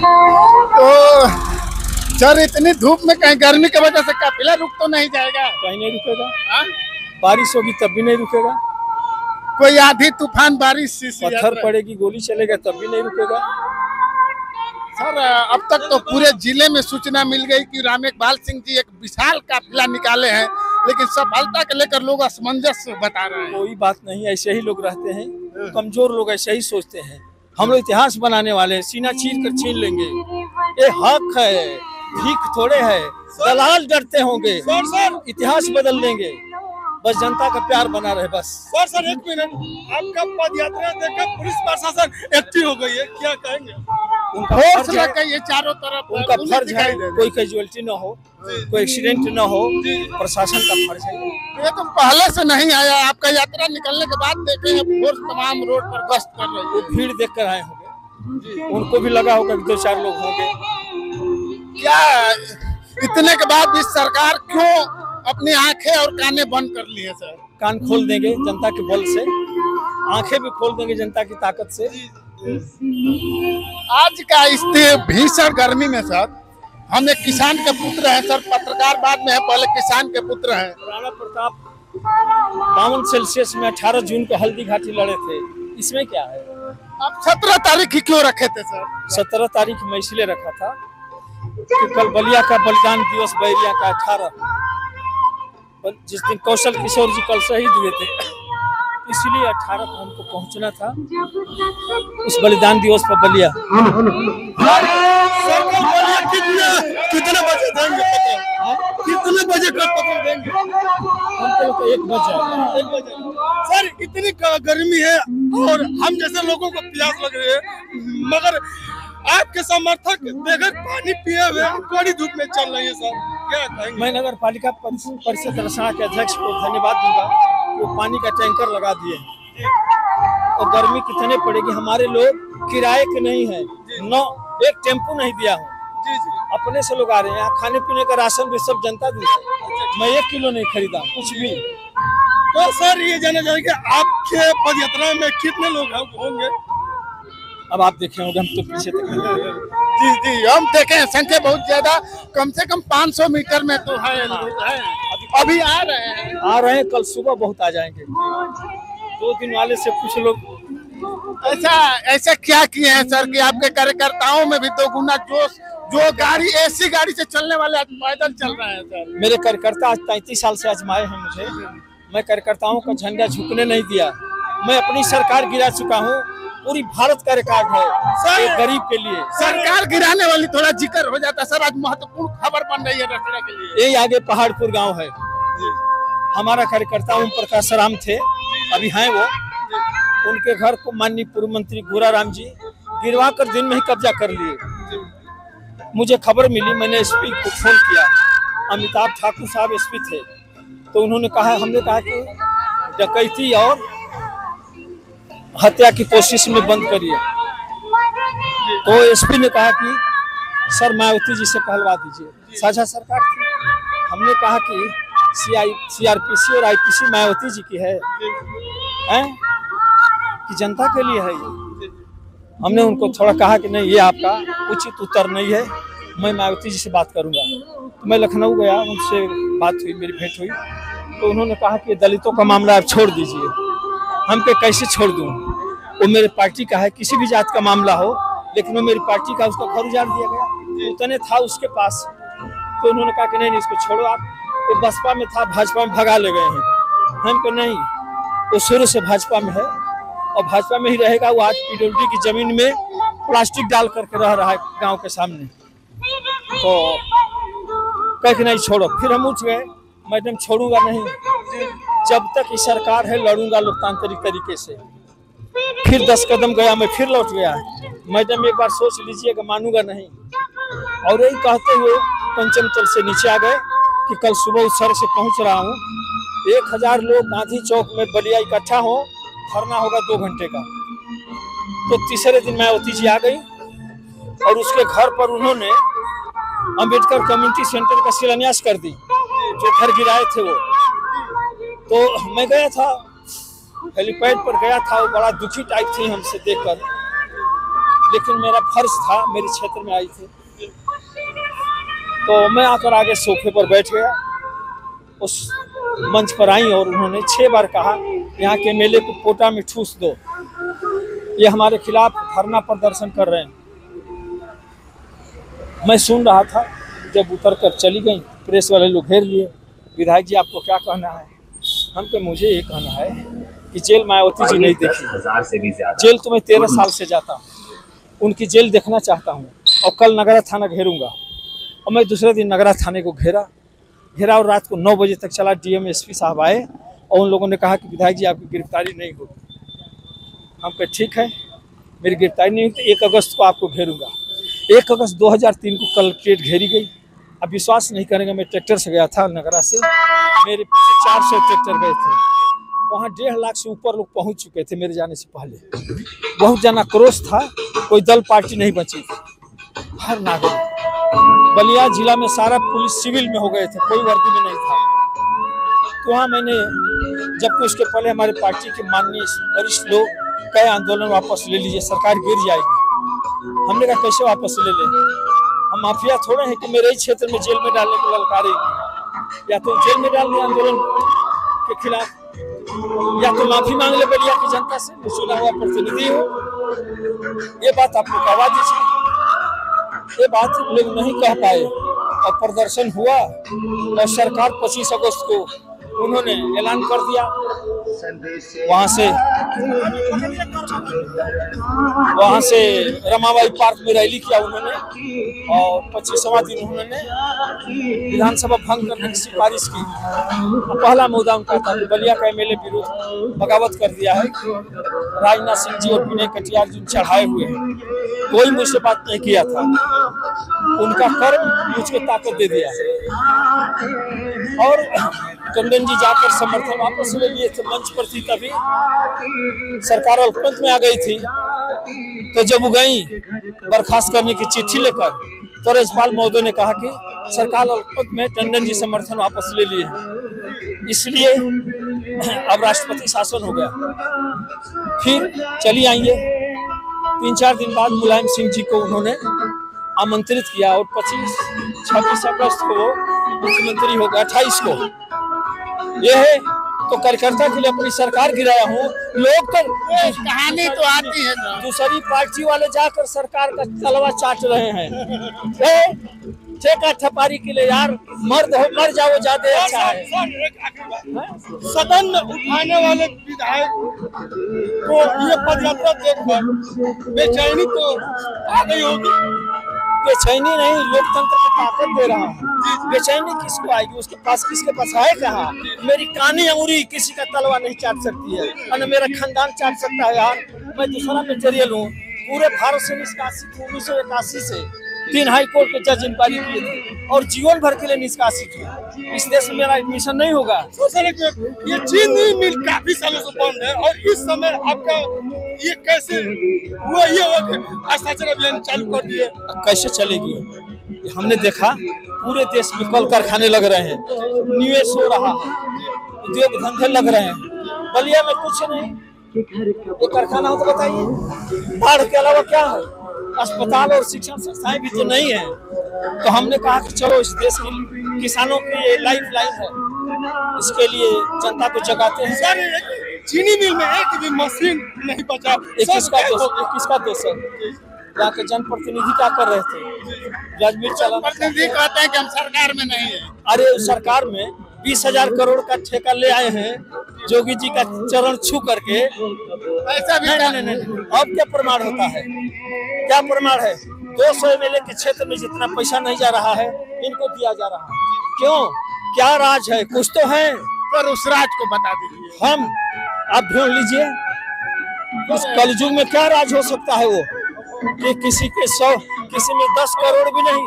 तो सर इतनी धूप में कहीं गर्मी की वजह से काफिला रुक तो नहीं जाएगा? कहीं नहीं रुकेगा। बारिश होगी तब भी नहीं रुकेगा। कोई आधी तूफान बारिश पत्थर पड़ेगी, गोली चलेगा तब भी नहीं रुकेगा। सर अब तक तो पूरे जिले में सूचना मिल गई कि राम एकबाल सिंह जी एक विशाल काफिला निकाले हैं, लेकिन सफलता को लेकर लोग असमंजस बता रहे हैं। कोई बात नहीं, ऐसे ही लोग रहते हैं, कमजोर लोग ऐसे ही सोचते हैं। हम लोग इतिहास बनाने वाले हैं, सीना चीर कर छीन लेंगे। ये हक है, भीख थोड़े है। दलाल डरते होंगे, इतिहास बदल देंगे। बस जनता का प्यार बना रहे बस। सर एक मिनट, आपका पद यात्रा देखकर पुलिस प्रशासन एक्टिव हो गई है, क्या कहेंगे? उनका फर्ज है, ये चारों तरफ उनका फर्ज है, कोई कैजुअलिटी न हो, कोई एक्सीडेंट न हो, प्रशासन का फर्ज है। ये तो पहले से नहीं आया, आपका यात्रा निकलने के बाद देखे हैं फोर्स तमाम रोड पर गश्त कर रही है। वो भीड़ देख कर आए होंगे, उनको भी लगा होगा कि 2-4 लोग होंगे। क्या इतने के बाद भी सरकार क्यों अपनी आंखें और कानें बंद कर ली है? सर कान खोल देंगे जनता के बल से, आंखें भी खोल देंगे जनता की ताकत से। आज का इस भीषण गर्मी में सर, हम एक किसान के पुत्र हैं सर, पत्रकार बाद में है, पहले किसान के पुत्र हैं। राणा प्रताप 52 सेल्सियस में 18 जून को हल्दी घाटी लड़े थे, इसमें क्या है? आप 17 तारीख ही क्यों रखे थे सर? 17 तारीख में इसलिए रखा था कि कल बलिया का बलिदान दिवस, बैरिया का 18, जिस दिन कौशल किशोर जी कल शहीद हुए थे, इसलिए 18 को हमको पहुंचना था उस बलिदान दिवस पर बलिया। कितने बजे देंगे? कितने बजे का पत्र देंगे? हमको तो 1 बजे। सर इतनी गर्मी है और हम जैसे लोगों को प्यास लग रही है, मगर आपके समर्थक बगैर पानी पिए हुए कड़ी धूप में चल रही है। सर क्या कहेंगे? मैं नगर पालिका परिषद रसना के अध्यक्ष को धन्यवाद दूंगा, वो पानी का टैंकर लगा दिए। और गर्मी कितने पड़ेगी, हमारे लोग किराए के नहीं है, एक टेम्पो नहीं दिया हूँ, अपने से लोग आ रहे हैं। यहाँ खाने पीने का राशन भी सब जनता दी है, मैं 1 किलो नहीं खरीदा कुछ भी। तो सर ये जानना चाहिए कि आपके पद यात्रा में कितने लोग होंगे? अब आप देखे होंगे, हम तो पीछे तक जी हम देखे हैं, संख्या बहुत ज्यादा, कम से कम 500 मीटर में तो है। अभी आ रहे हैं, कल सुबह बहुत आ जाएंगे। 2 दिन वाले से कुछ लोग ऐसा क्या किए हैं सर कि आपके कार्यकर्ताओं में भी 2 गुना जोश, जो गाड़ी ऐसी गाड़ी से चलने वाले आज पैदल चल रहे हैं सर? मेरे कार्यकर्ता आज 33 साल से आजमाए हैं मुझे, मैं कार्यकर्ताओं का झंडा झुकने नहीं दिया। मैं अपनी सरकार गिरा चुका हूँ, पूरी भारत का रिकॉर्ड है सर, एक गरीब के लिए। सरकार गिराने वाली थोड़ा जिक्र हो जाता सर, आज महत्वपूर्ण खबर बन रही है रचना के लिए। यही आगे पहाड़पुर गांव है, हमारा कार्यकर्ता ओम प्रकाश राम थे, अभी हैं वो, उनके घर को माननीय पूर्व मंत्री गोराराम जी गिरवा कर दिन में ही कब्जा कर लिए। मुझे खबर मिली, मैंने एसपी को फोन किया, अमिताभ ठाकुर साहब एसपी थे, तो उन्होंने कहा, हमने कहा कि डकैती और हत्या की कोशिश में बंद करिए। तो एसपी ने कहा कि सर मायावती जी से कहलवा दीजिए, साझा सरकार थी। हमने कहा कि सीआरपीसी और आईपीसी मायावती जी की है कि जनता के लिए है ये। हमने उनको थोड़ा कहा कि नहीं, ये आपका उचित उत्तर नहीं है, मैं मायावती जी से बात करूंगा। तो मैं लखनऊ गया, उनसे बात हुई, मेरी भेंट हुई, तो उन्होंने कहा कि दलितों का मामला आप छोड़ दीजिए। हम के कैसे छोड़ दूं, वो मेरे पार्टी का है, किसी भी जात का मामला हो, लेकिन वो मेरी पार्टी का, उसका घर उजाड़ दिया गया, उतने था उसके पास। तो उन्होंने कहा कि नहीं इसको छोड़ो आप, वो बसपा में था, भाजपा में भगा ले गए हैं। हम को नहीं, वो शुरू से भाजपा में है और भाजपा में ही रहेगा। वो आज पीडब्ल्यूडी की जमीन में प्लास्टिक डाल करके रह रहा है गाँव के सामने। तो कह के नहीं छोड़ो, फिर हम उठ गए, मैडम छोड़ूंगा नहीं, जब तक ये सरकार है लड़ूंगा लोकतांत्रिक तरीके से। फिर 10 कदम गया, मैं फिर लौट गया, मैडम एक बार सोच लीजिएगा, मानूंगा नहीं। और यही कहते हुए पंचम तल से नीचे आ गए कि कल सुबह उस सड़क से पहुंच रहा हूँ, 1000 लोग गांधी चौक में बलिया इकट्ठा हो, धरना होगा 2 घंटे का। तो तीसरे दिन मायावती जी आ गई और उसके घर पर उन्होंने अंबेडकर कम्युनिटी सेंटर का शिलान्यास कर दी, जो घर गिराए थे वो। तो मैं गया था, हेलीपैड पर गया था, वो बड़ा दुखी टाइप थी हमसे देखकर। लेकिन मेरा फर्ज था, मेरे क्षेत्र में आई थी तो मैं आकर आगे सोफे पर बैठ गया। उस मंच पर आई और उन्होंने 6 बार कहा यहाँ के एमएलए को कोटा में ठूस दो, ये हमारे खिलाफ धरना प्रदर्शन कर रहे हैं। मैं सुन रहा था, जब उतर कर चली गई प्रेस वाले लोग घेर लिए, विधायक जी आपको क्या कहना है? हम पे मुझे ये कहना है कि जेल मायावती जी नहीं देखी, जेल तो मैं 13 साल से जाता हूँ, उनकी जेल देखना चाहता हूँ और कल नगरा थाना घेरूंगा। और मैं दूसरे दिन नगरा थाने को घेरा और रात को 9 बजे तक चला। डीएम एसपी साहब आए और उन लोगों ने कहा कि विधायक जी आपकी गिरफ्तारी नहीं होगी। हम कहे ठीक है, मेरी गिरफ्तारी नहीं हुई तो 1 अगस्त को आपको घेरूंगा। 1 अगस्त 2003 को कलेक्ट्रेट घेरी गई। अब विश्वास नहीं करेंगे, मैं ट्रैक्टर से गया था नगरा से, मेरे पीछे 400 ट्रैक्टर गए थे। वहाँ 1.5 लाख से ऊपर लोग पहुँच चुके थे मेरे जाने से पहले। बहुत जना क्रोश था, कोई दल पार्टी नहीं बची थी। हर नागरिक, बलिया जिला में सारा पुलिस सिविल में हो गए थे, कोई वर्दी में नहीं था। तो वहाँ मैंने, जबकि उसके पहले हमारे पार्टी के माननीय वरिष्ठ लोग कहे आंदोलन वापस ले लीजिए, सरकार गिर जाएगी। हमने कहा कैसे वापस ले लें, हम माफिया थोड़े हैं कि मेरे ही क्षेत्र में जेल में डालने को ललकारेंगे। या तो जेल में डाल दिया आंदोलन के खिलाफ, या तो माफी मांग ले बलिया की जनता से, चुना हुआ प्रतिनिधि हो। ये बात आप लोग करवा दीजिए। ये बात लोग नहीं कह पाए और प्रदर्शन हुआ और सरकार 25 अगस्त को उन्होंने ऐलान कर दिया। वहाँ से रमाबाई पार्क में रैली किया उन्होंने और 25वां दिन उन्होंने विधानसभा भंग करने की सिफारिश की। पहला मुद्दा उनका था कि बलिया का एमएलए विरुद्ध बगावत कर दिया है, राजनाथ सिंह जी और विनय कटियार जी चढ़ाए हुए हैं। कोई मुझसे बात नहीं किया था, उनका कर्म मुझको ताकत दे दिया। और टंडन जी जाकर समर्थन वापस ले लिए थे, मंच पर थी तभी सरकार अल्पमत में आ गई थी। तो जब वो गई बर्खास्त करने की चिट्ठी लेकर, तो राज्यपाल महोदय ने कहा कि सरकार अल्पमत में टंडन जी समर्थन वापस ले लिए, इसलिए अब राष्ट्रपति शासन हो गया। फिर चली आएंगे। 3-4 दिन बाद मुलायम सिंह जी को उन्होंने आमंत्रित किया और 26 अगस्त को वो मुख्यमंत्री हो गया। 28 को यह है तो कार्यकर्ता के लिए अपनी सरकार गिराया हूँ। लोग तो कहानी तो आती है, दूसरी पार्टी वाले जाकर सरकार का तलवा चाट रहे हैं। ठेका ठपारी के लिए यार, मर्द हो मर जाओ, ज्यादा अच्छा है। सदन में उठाने वाले विधायक को ये पदयात्रा देखकर बेचैनी तो आ गई होगी। बेचैनी नहीं, लोकतंत्र को ताकत दे रहा हूँ। बेचैनी किसको आएगी? उसके पास, किसके पास है कहाँ? मेरी कानी अंगुरी किसी का तलवा नहीं चाट सकती है और मेरा खानदान चाट सकता है। यार मैं दूसरा मटेरियल हूँ, पूरे भारत से निष्कासित हूँ। 1981 से 3 हाई कोर्ट के जज इंक्वायरी किए थे और जीवन भर के लिए निष्कासित हूँ। इस देश में मेरा एडमिशन नहीं होगा। ये चीनी मिल काफी सालों से बंद है और इस समय आपका ये कैसे हुआ? ये हस्ताक्षर अभियान चालू कर दिए, कैसे चलेगी? हमने देखा पूरे देश में कल कारखाने लग रहे हैं, निवेश हो रहा है, उद्योग धंधे लग रहे हैं। बलिया में कुछ नहीं, ये कारखाना हो तो बताइए। बाढ़ के अलावा क्या है? अस्पताल और शिक्षण संस्थाएं भी तो नहीं है। तो हमने कहा कि चलो इस देश के किसानों की ये लाइफ लाइन है, इसके लिए जनता को जगाते हैं। सर चीनी मिल में एक भी मशीन नहीं बचा। किसका दोष है? यहाँ के जनप्रतिनिधि क्या कर रहे थे? राजवीर चला प्रतिनिधि कहते हैं कि हम सरकार में नहीं है। अरे उस सरकार में 20,000 करोड़ का ठेका ले आए हैं जोगी जी का चरण छू करके। ऐसा भी नहीं। अब क्या प्रमाण होता है? क्या प्रमाण है? 200 एमएलए के क्षेत्र में जितना पैसा नहीं जा रहा है, इनको दिया जा रहा है। क्यों? क्या राज है? कुछ तो है, पर उस राज को बता दीजिए। हम आप ढूंढ लीजिए उस कलयुग में क्या राज हो सकता है वो कि किसी के 100, किसी में 10 करोड़ भी नहीं।